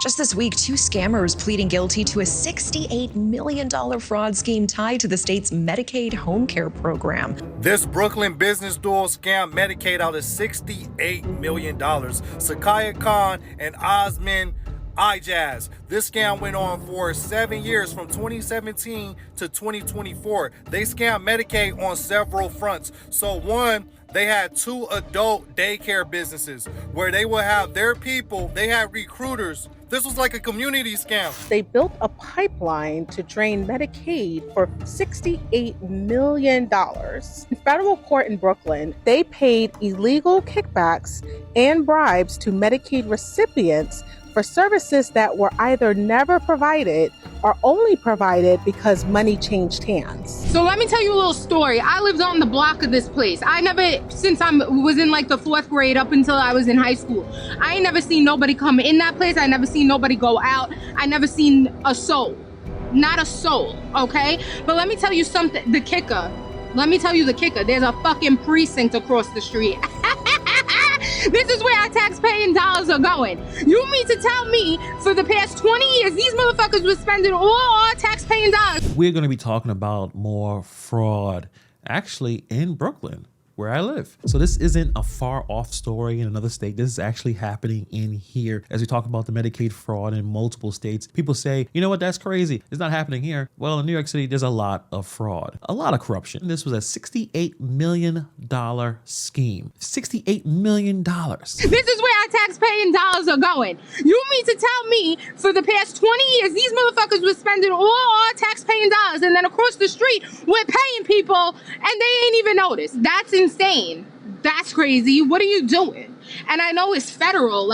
Just this week, 2 scammers pleading guilty to a $68 million fraud scheme tied to the state's Medicaid home care program. This Brooklyn business duo scammed Medicaid out of $68 million. Sakaya Khan and Osman Ijaz. This scam went on for 7 years, from 2017 to 2024. They scammed Medicaid on several fronts. So one, they had 2 adult daycare businesses where they would have their people, they had recruiters. This was like a community scam. They built a pipeline to drain Medicaid for $68 million. In federal court in Brooklyn, they paid illegal kickbacks and bribes to Medicaid recipients for services that were either never provided or only provided because money changed hands. So let me tell you a little story. I lived on the block of this place. Since I was in like the 4th grade up until I was in high school, I ain't never seen nobody come in that place. I never seen nobody go out. I never seen a soul. Not a soul, okay? But let me tell you something, the kicker. There's a fucking precinct across the street. This is where our taxpaying dollars are going. You mean to tell me for the past 20 years, these motherfuckers were spending all our taxpaying dollars? We're going to be talking about more fraud, actually, in Brooklyn, where I live. So this isn't a far off story in another state. This is actually happening in here. As we talk about the Medicaid fraud in multiple states, people say, you know what, that's crazy. It's not happening here. Well, in New York City, there's a lot of fraud, a lot of corruption. This was a $68 million scheme. $68 million. This is where our taxpaying dollars are going. You mean to tell me for the past 20 years, these motherfuckers were spending all our taxpaying dollars, and then across the street, we're paying people and they ain't even noticed? That's insane. That's crazy. What are you doing? And I know it's federal,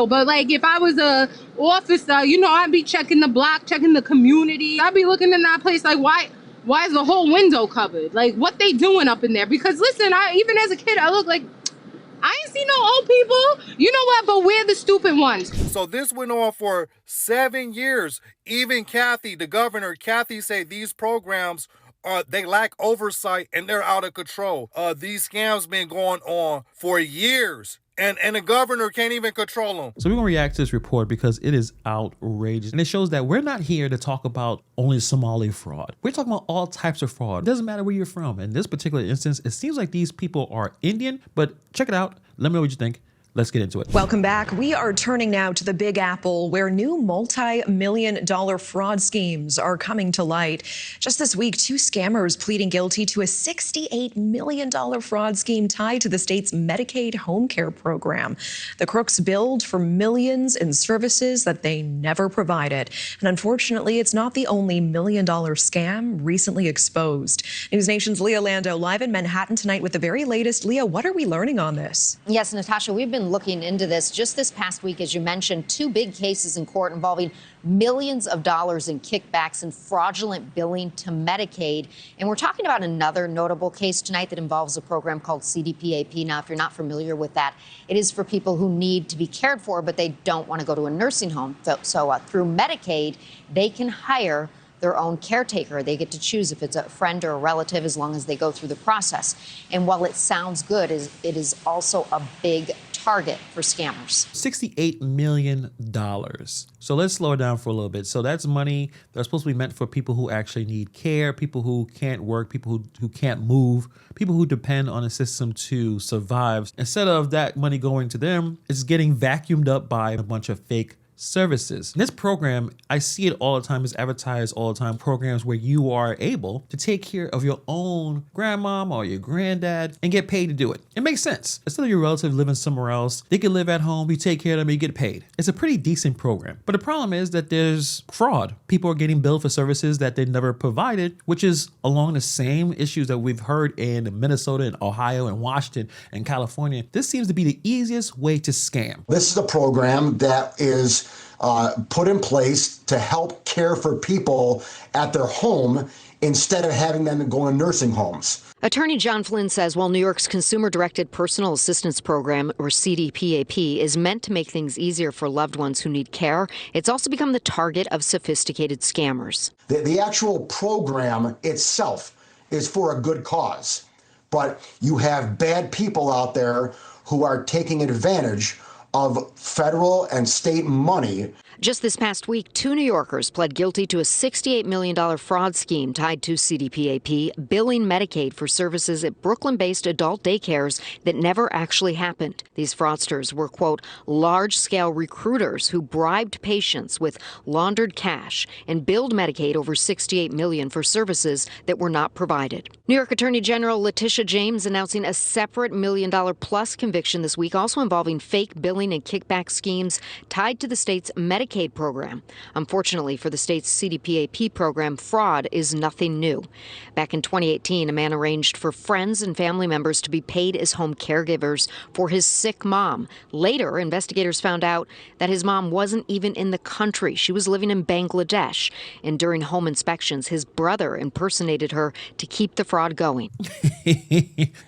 but like if I was a officer, I'd be checking the block, checking the community. I'd be looking in that place like, why is the whole window covered? Like, what they doing up in there? Because listen, even as a kid, I look like, I ain't seen no old people. You know what? But we're the stupid ones. So this went on for 7 years. Even Kathy, the governor, say these programs they lack oversight and they're out of control. These scams been going on for years. And the governor can't even control them. So we're going to react to this report because it is outrageous. And it shows that we're not here to talk about only Somali fraud. We're talking about all types of fraud. It doesn't matter where you're from. In this particular instance, it seems like these people are Indian, but check it out. Let me know what you think. Let's get into it. Welcome back. We are turning now to the Big Apple, where new multi-million-dollar fraud schemes are coming to light. Just this week, 2 scammers pleading guilty to a $68 million fraud scheme tied to the state's Medicaid home care program. The crooks billed for millions in services that they never provided. And unfortunately, it's not the only million-dollar scam recently exposed. NewsNation's Leah Lando live in Manhattan tonight with the very latest. Leah, what are we learning on this? Yes, Natasha, we've been looking into this just this past week. As you mentioned, 2 big cases in court involving millions of dollars in kickbacks and fraudulent billing to Medicaid. And we're talking about another notable case tonight that involves a program called CDPAP. Now, if you're not familiar with that, it is for people who need to be cared for, but they don't want to go to a nursing home. So through Medicaid, they can hire their own caretaker. They get to choose if it's a friend or a relative as long as they go through the process. And while it sounds good, it is also a big target for scammers. $68 million. So let's slow it down for a little bit. So that's money that's supposed to be meant for people who actually need care, people who can't work, people who can't move, people who depend on a system to survive. Instead of that money going to them, it's getting vacuumed up by a bunch of fake services. This program, I see it all the time, is advertised all the time, programs where you are able to take care of your own grandmom or your granddad and get paid to do it. It makes sense. Instead of your relative living somewhere else, they can live at home, you take care of them, you get paid. It's a pretty decent program. But the problem is that there's fraud. People are getting billed for services that they never provided, which is along the same issues that we've heard in Minnesota and Ohio and Washington and California. This seems to be the easiest way to scam. This is a program that is put in place to help care for people at their home instead of having them go in nursing homes. Attorney John Flynn says while New York's Consumer-Directed Personal Assistance Program, or CDPAP, is meant to make things easier for loved ones who need care, it's also become the target of sophisticated scammers. The actual program itself is for a good cause, but you have bad people out there who are taking advantage of federal and state money. Just this past week, 2 New Yorkers pled guilty to a $68 million fraud scheme tied to CDPAP, billing Medicaid for services at Brooklyn-based adult daycares that never actually happened. These fraudsters were, quote, large-scale recruiters who bribed patients with laundered cash and billed Medicaid over $68 million for services that were not provided. New York Attorney General Letitia James announcing a separate $1 million-plus conviction this week, also involving fake billing and kickback schemes tied to the state's Medicaid program. Unfortunately for the state's CDPAP program, fraud is nothing new. Back in 2018, a man arranged for friends and family members to be paid as home caregivers for his sick mom. Later, investigators found out that his mom wasn't even in the country. She was living in Bangladesh. And during home inspections, his brother impersonated her to keep the fraud going.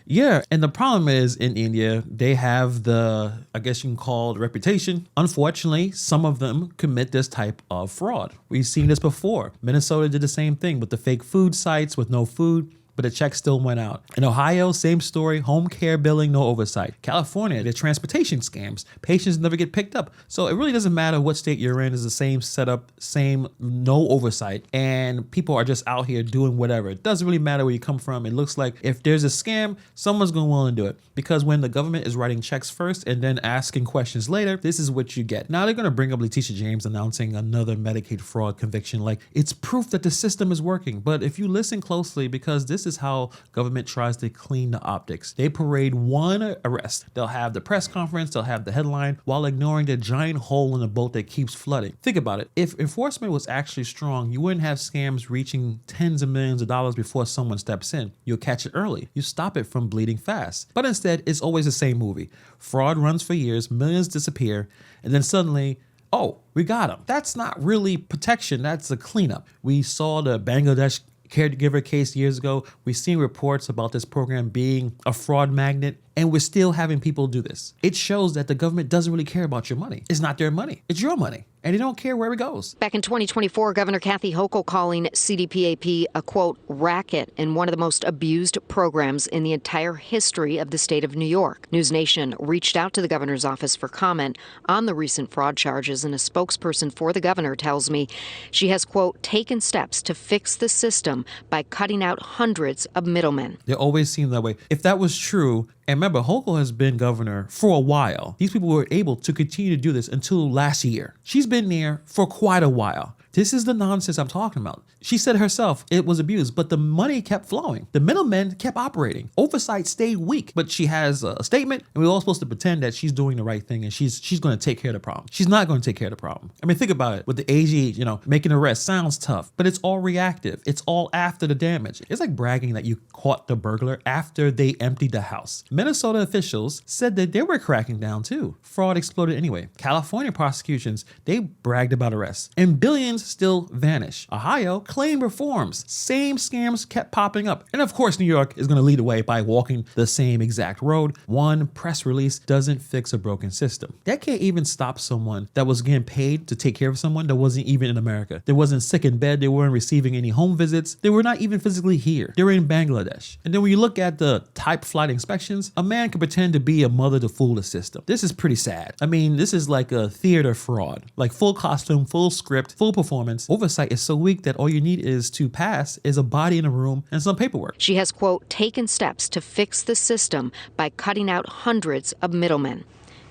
Yeah, and the problem is in India, they have the, I guess you can call it reputation. Unfortunately, some of them commit this type of fraud. We've seen this before. Minnesota did the same thing with the fake food sites with no food, but the check still went out. In Ohio, same story, home care billing, no oversight. California, the transportation scams. Patients never get picked up. So it really doesn't matter what state you're in, it's the same setup, same no oversight, and people are just out here doing whatever. It doesn't really matter where you come from. It looks like if there's a scam, someone's going to willing to do it. Because when the government is writing checks first and then asking questions later, this is what you get. Now they're going to bring up Letitia James announcing another Medicaid fraud conviction. Like, it's proof that the system is working. But if you listen closely, because this is how government tries to clean the optics. They parade one arrest. They'll have the press conference, they'll have the headline, while ignoring the giant hole in the boat that keeps flooding. Think about it. If enforcement was actually strong, you wouldn't have scams reaching tens of millions of dollars before someone steps in. You'll catch it early. You stop it from bleeding fast. But instead, it's always the same movie. Fraud runs for years, millions disappear, and then suddenly, oh, we got them. That's not really protection, that's a cleanup. We saw the Bangladesh caregiver case years ago. We've seen reports about this program being a fraud magnet, and we're still having people do this. It shows that the government doesn't really care about your money. It's not their money. It's your money. And they don't care where it goes. Back in 2024, Governor Kathy Hochul calling CDPAP a, quote, racket and one of the most abused programs in the entire history of the state of New York. NewsNation reached out to the governor's office for comment on the recent fraud charges, and a spokesperson for the governor tells me she has, quote, taken steps to fix the system by cutting out hundreds of middlemen. They always seem that way. If that was true, and remember, Hochul has been governor for a while. These people were able to continue to do this until last year. She's been there for quite a while. This is the nonsense I'm talking about. She said herself it was abused, but the money kept flowing. The middlemen kept operating. Oversight stayed weak, but she has a statement, and we're all supposed to pretend that she's doing the right thing and she's going to take care of the problem. She's not going to take care of the problem. I mean, think about it. With the AG, making arrests sounds tough, but it's all reactive. It's all after the damage. It's like bragging that you caught the burglar after they emptied the house. Minnesota officials said that they were cracking down too. Fraud exploded anyway. California prosecutions, they bragged about arrests, and billions still vanish. Ohio claimed reforms. Same scams kept popping up. And of course, New York is going to lead the way by walking the same exact road. One press release doesn't fix a broken system. That can't even stop someone that was getting paid to take care of someone that wasn't even in America. They wasn't sick in bed. They weren't receiving any home visits. They were not even physically here. They were in Bangladesh. And then when you look at the type flight inspections, a man can pretend to be a mother to fool the system. This is pretty sad. I mean, this is like a theater fraud. Like full costume, full script, full performance. Oversight is so weak that all you need is to pass is a body in a room and some paperwork. She has, quote, taken steps to fix the system by cutting out hundreds of middlemen.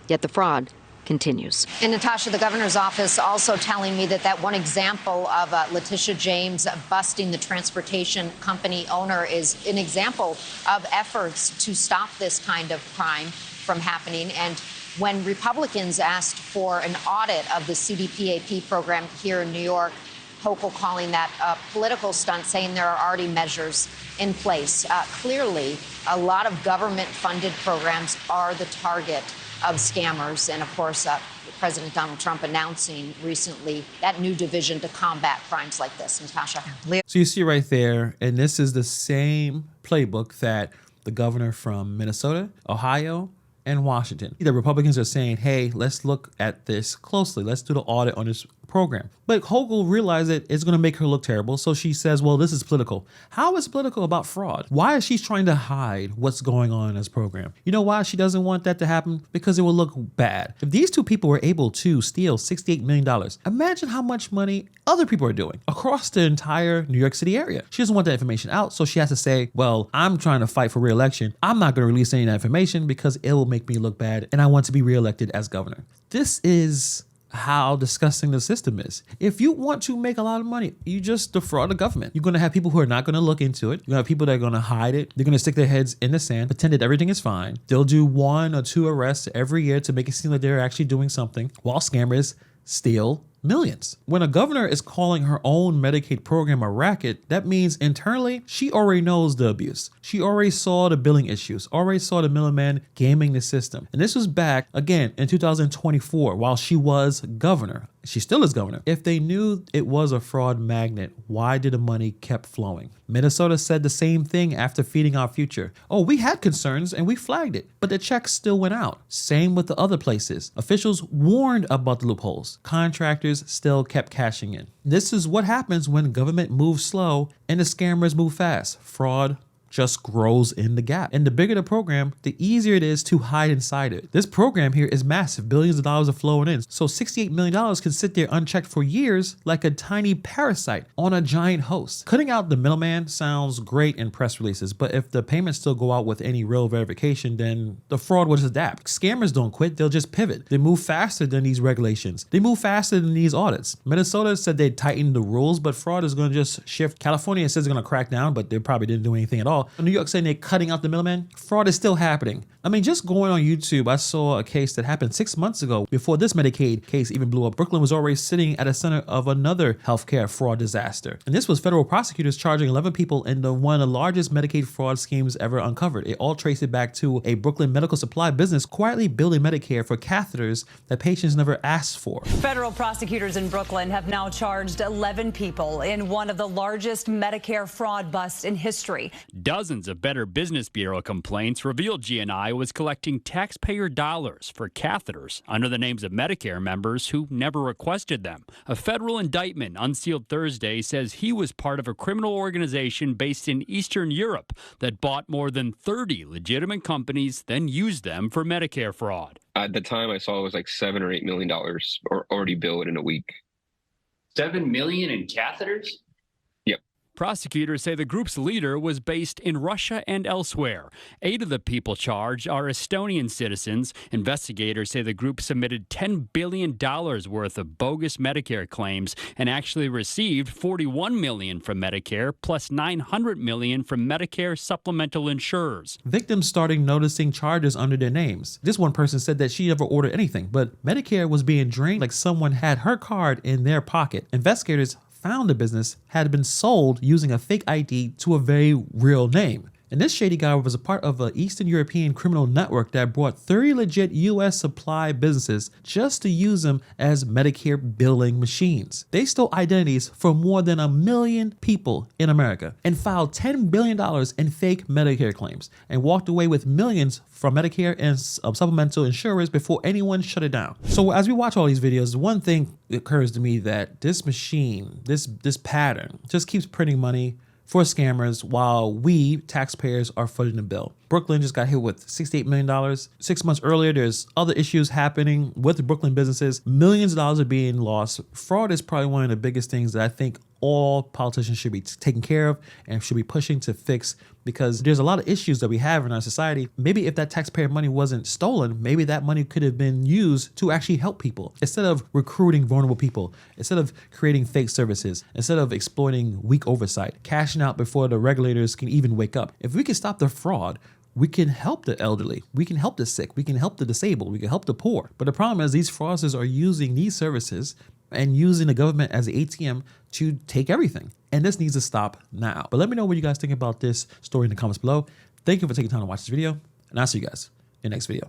Yet the fraud continues. And Natasha, the governor's office also telling me that one example of Letitia James busting the transportation company owner is an example of efforts to stop this kind of crime from happening. And when Republicans asked for an audit of the CDPAP program here in New York, Hochul calling that a political stunt, saying there are already measures in place. Clearly, a lot of government-funded programs are the target of scammers. And, of course, President Donald Trump announcing recently that new division to combat crimes like this. Natasha. So you see right there, and this is the same playbook that the governor from Minnesota, Ohio, and Washington. The Republicans are saying, hey, let's look at this closely. Let's do the audit on this program. But Hochul realized that it's going to make her look terrible. So she says, well, this is political. How is political about fraud? Why is she trying to hide what's going on in this program? You know why she doesn't want that to happen? Because it will look bad. If these two people were able to steal $68 million, imagine how much money other people are doing across the entire New York City area. She doesn't want that information out. So she has to say, well, I'm trying to fight for re-election. I'm not going to release any of that information because it will make me look bad. And I want to be reelected as governor. This is how disgusting the system is. If you want to make a lot of money, you just defraud the government. You're going to have people who are not going to look into it. You're going to have people that are going to hide it. They're going to stick their heads in the sand, pretend that everything is fine. They'll do 1 or 2 arrests every year to make it seem like they're actually doing something, while scammers steal millions. When a governor is calling her own Medicaid program a racket, that means internally, she already knows the abuse. She already saw the billing issues, already saw the middleman gaming the system. And this was back, again, in 2024, while she was governor. She still is governor. If they knew it was a fraud magnet, why did the money kept flowing? Minnesota said the same thing after Feeding Our Future. Oh, we had concerns and we flagged it, but the checks still went out. Same with the other places. Officials warned about the loopholes. Contractors still kept cashing in. This is what happens when government moves slow and the scammers move fast. Fraud just grows in the gap. And the bigger the program, the easier it is to hide inside it. This program here is massive. Billions of dollars are flowing in. So $68 million can sit there unchecked for years like a tiny parasite on a giant host. Cutting out the middleman sounds great in press releases, but if the payments still go out with any real verification, then the fraud will just adapt. Scammers don't quit, they'll just pivot. They move faster than these regulations. They move faster than these audits. Minnesota said they'd tighten the rules, but fraud is gonna just shift. California says they're gonna crack down, but they probably didn't do anything at all. New York saying they're cutting out the middleman. Fraud is still happening. I mean, just going on YouTube, I saw a case that happened 6 months ago before this Medicaid case even blew up. Brooklyn was already sitting at the center of another healthcare fraud disaster. And this was federal prosecutors charging 11 people in one of the largest Medicaid fraud schemes ever uncovered. It all traced it back to a Brooklyn medical supply business quietly building Medicare for catheters that patients never asked for. Federal prosecutors in Brooklyn have now charged 11 people in one of the largest Medicare fraud busts in history. Dozens of Better Business Bureau complaints revealed GNI was collecting taxpayer dollars for catheters under the names of Medicare members who never requested them. A federal indictment unsealed Thursday says he was part of a criminal organization based in Eastern Europe that bought more than 30 legitimate companies, then used them for Medicare fraud. At the time, I saw it was like $7 or $8 million already billed in a week. $7 million in catheters? Prosecutors say the group's leader was based in Russia and elsewhere. 8 of the people charged are Estonian citizens. Investigators say the group submitted $10 billion worth of bogus Medicare claims and actually received $41 million from Medicare plus $900 million from Medicare supplemental insurers. Victims started noticing charges under their names. This one person said that she never ordered anything, but Medicare was being drained like someone had her card in their pocket. Investigators found the business had been sold using a fake ID to a very real name. And this shady guy was a part of an Eastern European criminal network that brought 30 legit US supply businesses just to use them as Medicare billing machines. They stole identities for more than 1 million people in America and filed $10 billion in fake Medicare claims and walked away with millions from Medicare and supplemental insurers before anyone shut it down. So as we watch all these videos, one thing occurs to me that this machine, this pattern just keeps printing money for scammers while we, taxpayers, are footing the bill. Brooklyn just got hit with $68 million. 6 months earlier, there's other issues happening with the Brooklyn businesses. Millions of dollars are being lost. Fraud is probably one of the biggest things that I think all politicians should be taking care of and should be pushing to fix, because there's a lot of issues that we have in our society. Maybe if that taxpayer money wasn't stolen, maybe that money could have been used to actually help people. Instead of recruiting vulnerable people, instead of creating fake services, instead of exploiting weak oversight, cashing out before the regulators can even wake up. If we can stop the fraud, we can help the elderly, we can help the sick, we can help the disabled, we can help the poor. But the problem is these fraudsters are using these services and using the government as an ATM to take everything. And this needs to stop now. But let me know what you guys think about this story in the comments below. Thank you for taking time to watch this video, and I'll see you guys in the next video.